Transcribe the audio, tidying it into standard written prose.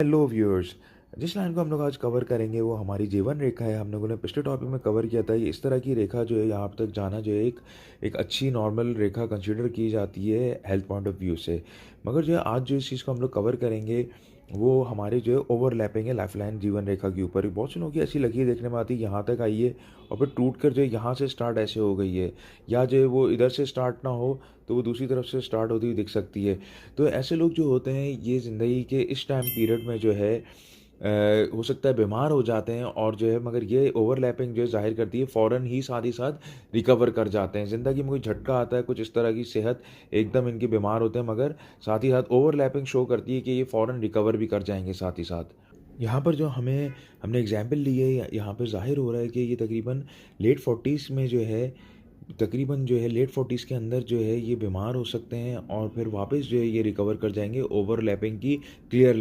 Hello viewers. जिस line को हम लोग आज कवर करेंगे वो हमारी जीवन रेखा है। हम लोगों ने पिछले टॉपिक में कवर किया था, ये इस तरह की रेखा जो है यहाँ तक जाना जो है एक अच्छी नॉर्मल रेखा कंसीडर की जाती है हेल्थ पॉइंट ऑफ व्यू से। मगर जो है आज जो इस चीज़ को हम लोग कवर करेंगे वो हमारे जो है ओवरलैपिंग है लाइफ लाइन जीवन रेखा के ऊपर। बहुत से लोगों की ऐसी लगी है, देखने में आती है यहाँ तक आई है और फिर टूट कर जो है यहाँ से स्टार्ट ऐसे हो गई है, या जो है वो इधर से स्टार्ट ना हो तो वो दूसरी तरफ से स्टार्ट होती हुई दिख सकती है। तो ऐसे लोग जो होते हैं ये ज़िंदगी के इस टाइम पीरियड में जो है हो सकता है बीमार हो जाते हैं, और जो है मगर ये ओवरलैपिंग जो है ज़ाहिर करती है फ़ौरन ही साथ ही साथ रिकवर कर जाते हैं। ज़िंदगी में कोई झटका आता है कुछ इस तरह की, सेहत एकदम इनकी बीमार होते हैं, मगर साथ ही साथ ओवरलैपिंग शो करती है कि ये फ़ौरन रिकवर भी कर जाएंगे साथ ही साथ। यहाँ पर जो हमने एग्जाम्पल ली है, यहाँ पर ज़ाहिर हो रहा है कि ये तकरीबन लेट 40s में जो है, तकरीबन जो है लेट 40s के अंदर जो है ये बीमार हो सकते हैं और फिर वापस जो है ये रिकवर कर जाएंगे ओवरलैपिंग की क्लियर